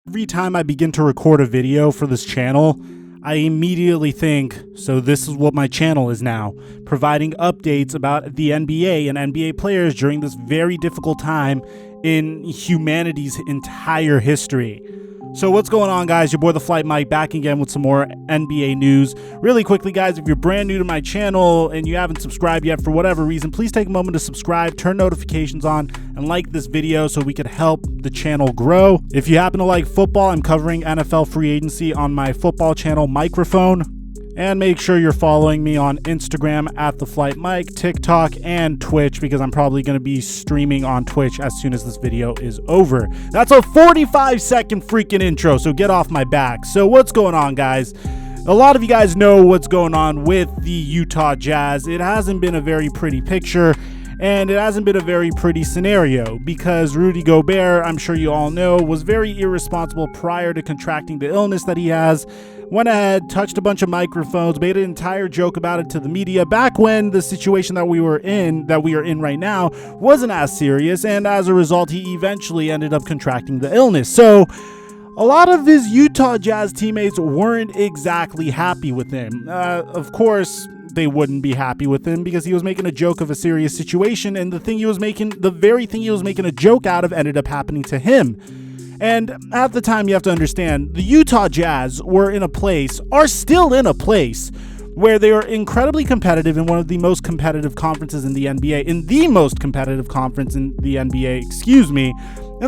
Every time I begin to record a video for this channel, I immediately think, so this is what my channel is now, providing updates about the NBA and NBA players during this very difficult time in humanity's entire history. So what's going on, guys? Your boy TheFlightMike back again with some more NBA news. Really quickly, guys, if you're brand new to my channel and you haven't subscribed yet for whatever reason, please take a moment to subscribe, turn notifications on, and like this video so we could help the channel grow. If you happen to like football, I'm covering NFL free agency on my football channel, Microphone. And make sure you're following me on Instagram at TheFlightMike, TikTok, and Twitch, because I'm probably going to be streaming on Twitch as soon as this video is over. That's a 45-second freaking intro, so get off my back. So what's going on, guys? A lot of you guys know what's going on with the Utah Jazz. It hasn't been a very pretty picture, and it hasn't been a very pretty scenario because Rudy Gobert, I'm sure you all know, was very irresponsible prior to contracting the illness that he has. Went ahead, touched a bunch of microphones, made an entire joke about it to the media back when the situation that we are in right now, wasn't as serious, and as a result, he eventually ended up contracting the illness. So a lot of his Utah Jazz teammates weren't exactly happy with him. Of course, they wouldn't be happy with him because he was making a joke of a serious situation, and the very thing he was making a joke out of ended up happening to him. And at the time, you have to understand, the Utah Jazz are still in a place where they are incredibly competitive in one of the most competitive conferences in the NBA, and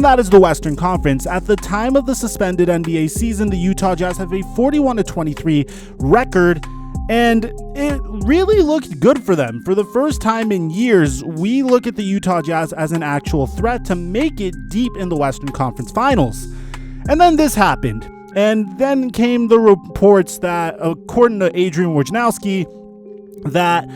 that is the Western Conference. At the time of the suspended NBA season, the Utah Jazz have a 41-23 record, and it really looked good for them. For the first time in years, we look at the Utah Jazz as an actual threat to make it deep in the Western Conference Finals. And then this happened. And then came the reports that, according to Adrian Wojnarowski, that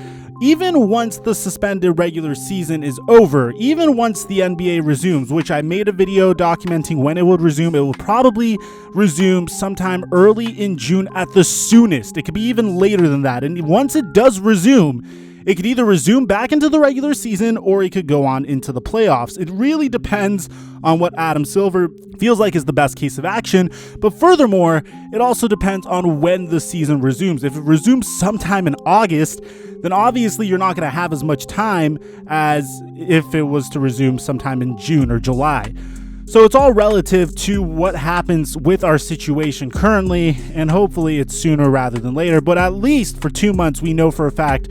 even once the suspended regular season is over, even once the NBA resumes, which I made a video documenting when it would resume, it will probably resume sometime early in June at the soonest. It could be even later than that. And once it does resume, it could either resume back into the regular season or it could go on into the playoffs. It really depends on what Adam Silver feels like is the best case of action. But furthermore, it also depends on when the season resumes. If it resumes sometime in August, then obviously you're not going to have as much time as if it was to resume sometime in June or July. So it's all relative to what happens with our situation currently, and hopefully it's sooner rather than later. But at least for 2 months, we know for a fact,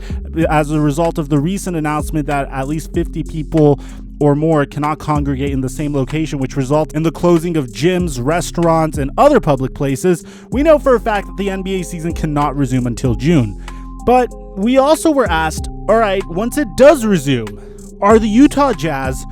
as a result of the recent announcement that at least 50 people or more cannot congregate in the same location, which results in the closing of gyms, restaurants, and other public places, we know for a fact that the NBA season cannot resume until June. But we also were asked, all right, once it does resume, are the Utah Jazz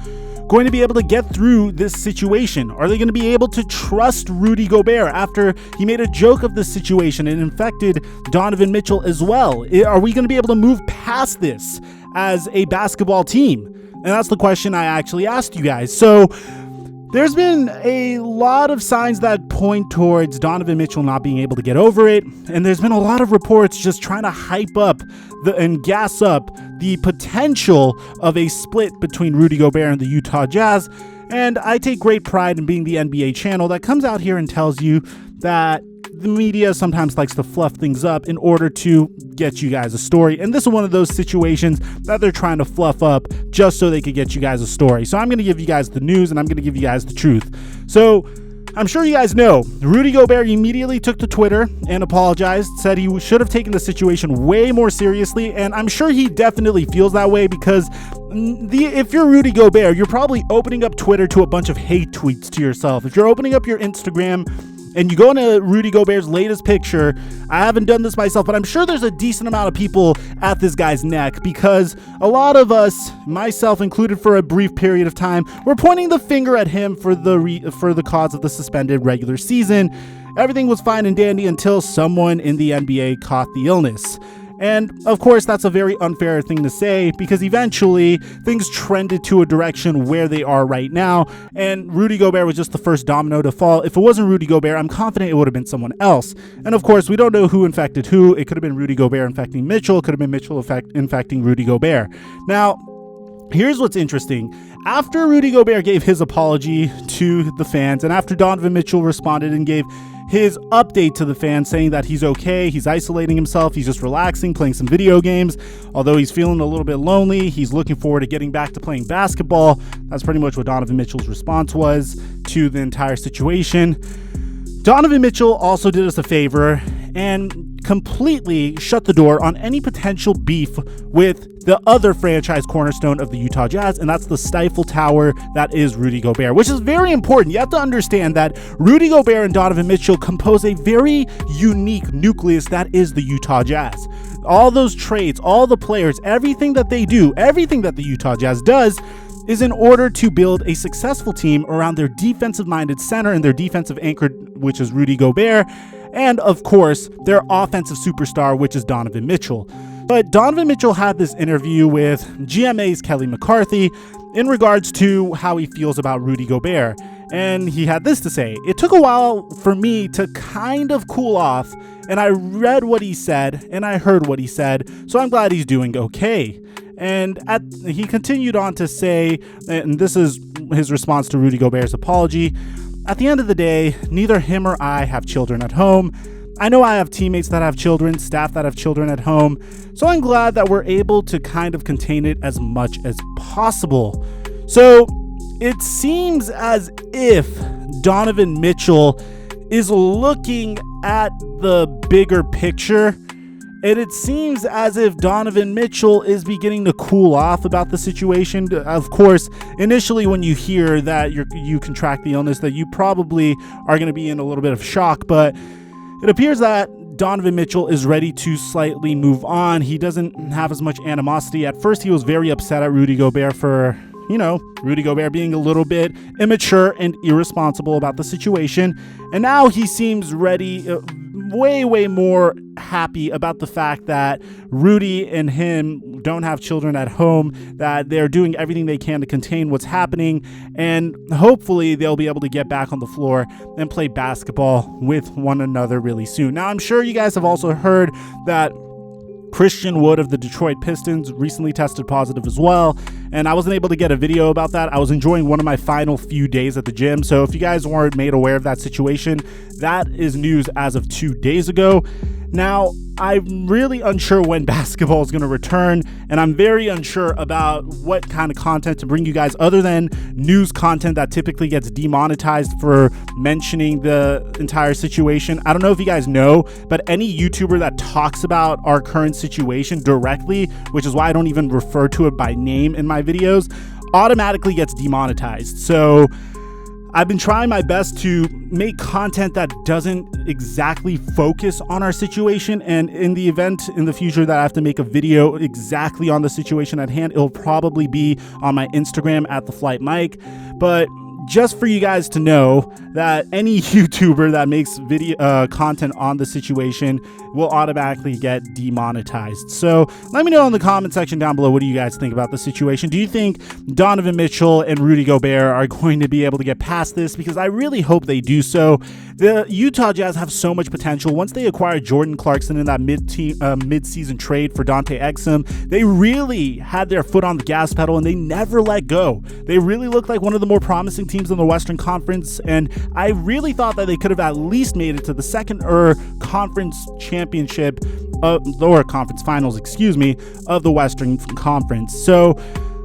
going to be able to get through this situation? Are they going to be able to trust Rudy Gobert after he made a joke of this situation and infected Donovan Mitchell as well? Are we going to be able to move past this as a basketball team? And that's the question I actually asked you guys. So there's been a lot of signs that point towards Donovan Mitchell not being able to get over it. And there's been a lot of reports just trying to hype up and gas up the potential of a split between Rudy Gobert and the Utah Jazz. And I take great pride in being the NBA channel that comes out here and tells you that the media sometimes likes to fluff things up in order to get you guys a story. And this is one of those situations that they're trying to fluff up just so they could get you guys a story. So I'm going to give you guys the news and I'm going to give you guys the truth. So I'm sure you guys know Rudy Gobert immediately took to Twitter and apologized, said he should have taken the situation way more seriously. And I'm sure he definitely feels that way because if you're Rudy Gobert, you're probably opening up Twitter to a bunch of hate tweets to yourself. If you're opening up your Instagram and you go into Rudy Gobert's latest picture, I haven't done this myself, but I'm sure there's a decent amount of people at this guy's neck because a lot of us, myself included for a brief period of time, were pointing the finger at him for the cause of the suspended regular season. Everything was fine and dandy until someone in the NBA caught the illness. And of course, that's a very unfair thing to say because eventually things trended to a direction where they are right now. And Rudy Gobert was just the first domino to fall. If it wasn't Rudy Gobert, I'm confident it would have been someone else. And of course, we don't know who infected who. It could have been Rudy Gobert infecting Mitchell. It could have been Mitchell infecting Rudy Gobert. Now, here's what's interesting. after Rudy Gobert gave his apology to the fans, and after Donovan Mitchell responded and gave his update to the fans saying that he's okay, he's isolating himself, he's just relaxing, playing some video games, although he's feeling a little bit lonely, he's looking forward to getting back to playing basketball. That's pretty much what Donovan Mitchell's response was to the entire situation. Donovan Mitchell also did us a favor and completely shut the door on any potential beef with the other franchise cornerstone of the Utah Jazz, and that's the Stifle Tower that is Rudy Gobert, which is very important. You have to understand that Rudy Gobert and Donovan Mitchell compose a very unique nucleus that is the Utah Jazz. All those trades, all the players, everything that they do, everything that the Utah Jazz does is in order to build a successful team around their defensive-minded center and their defensive anchor, which is Rudy Gobert, and of course, their offensive superstar, which is Donovan Mitchell. But Donovan Mitchell had this interview with GMA's Kelly McCarthy in regards to how he feels about Rudy Gobert. And he had this to say: "It took a while for me to kind of cool off, and I read what he said and I heard what he said, so I'm glad he's doing okay." And he continued on to say, and this is his response to Rudy Gobert's apology: "At the end of the day, neither him or I have children at home. I know I have teammates that have children, staff that have children at home, so I'm glad that we're able to kind of contain it as much as possible." So it seems as if Donovan Mitchell is looking at the bigger picture, and it seems as if Donovan Mitchell is beginning to cool off about the situation. Of course, initially when you hear that you contract the illness, that you probably are going to be in a little bit of shock, but it appears that Donovan Mitchell is ready to slightly move on. He doesn't have as much animosity. At first, he was very upset at Rudy Gobert for, Rudy Gobert being a little bit immature and irresponsible about the situation. And now he seems ready, way more happy about the fact that Rudy and him don't have children at home, that they're doing everything they can to contain what's happening, and hopefully they'll be able to get back on the floor and play basketball with one another really soon. Now, I'm sure you guys have also heard that Christian Wood of the Detroit Pistons recently tested positive as well, and I wasn't able to get a video about that. I was enjoying one of my final few days at the gym, so if you guys weren't made aware of that situation, that is news as of 2 days ago. Now, I'm really unsure when basketball is going to return, and I'm very unsure about what kind of content to bring you guys other than news content that typically gets demonetized for mentioning the entire situation. I don't know if you guys know, but any YouTuber that talks about our current situation directly, which is why I don't even refer to it by name in my videos, automatically gets demonetized. So I've been trying my best to make content that doesn't exactly focus on our situation, and in the event in the future that I have to make a video exactly on the situation at hand, it'll probably be on my Instagram at TheFlightMike. But just for you guys to know that any YouTuber that makes video content on the situation will automatically get demonetized. So let me know in the comment section down below, what do you guys think about the situation? Do you think Donovan Mitchell and Rudy Gobert are going to be able to get past this? Because I really hope they do so. The Utah Jazz have so much potential. Once they acquired Jordan Clarkson in that mid-season trade for Dante Exum, they really had their foot on the gas pedal and they never let go. They really looked like one of the more promising teams in the Western Conference, and I really thought that they could have at least made it to the second conference championship or conference finals, of the Western Conference. So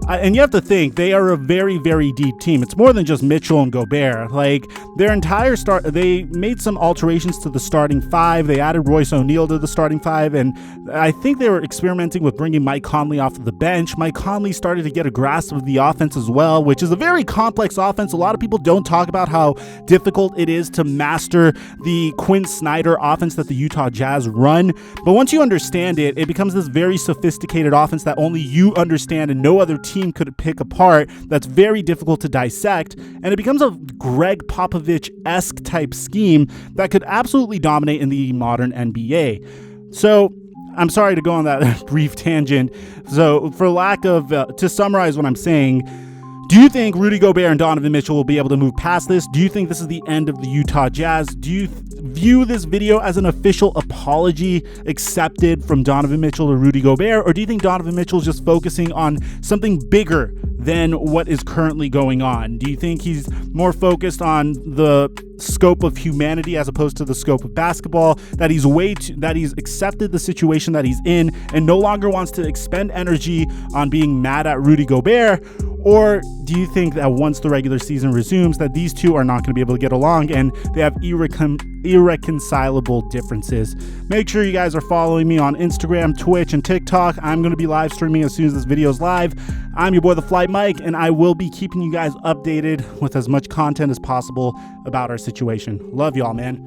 and you have to think, they are a very, very deep team. It's more than just Mitchell and Gobert. Like, their entire they made some alterations to the starting five. They added Royce O'Neal to the starting five, and I think they were experimenting with bringing Mike Conley off of the bench. Mike Conley started to get a grasp of the offense as well, which is a very complex offense. A lot of people don't talk about how difficult it is to master the Quinn Snyder offense that the Utah Jazz run. But once you understand it, it becomes this very sophisticated offense that only you understand and no other team could pick apart, that's very difficult to dissect, and it becomes a Greg Popovich-esque type scheme that could absolutely dominate in the modern NBA. So I'm sorry to go on that brief tangent. So for lack of, to summarize what I'm saying, do you think Rudy Gobert and Donovan Mitchell will be able to move past this? Do you think this is the end of the Utah Jazz? Do you view this video as an official apology accepted from Donovan Mitchell to Rudy Gobert? Or do you think Donovan Mitchell is just focusing on something bigger than what is currently going on? Do you think he's more focused on the scope of humanity as opposed to the scope of basketball, that he's accepted the situation that he's in and no longer wants to expend energy on being mad at Rudy Gobert? Or do you think that once the regular season resumes, that these two are not going to be able to get along and they have irreconcilable differences? Make sure you guys are following me on Instagram, Twitch, and TikTok. I'm going to be live streaming as soon as this video is live. I'm your boy, TheFlightMike, and I will be keeping you guys updated with as much content as possible about our situation. Love y'all, man.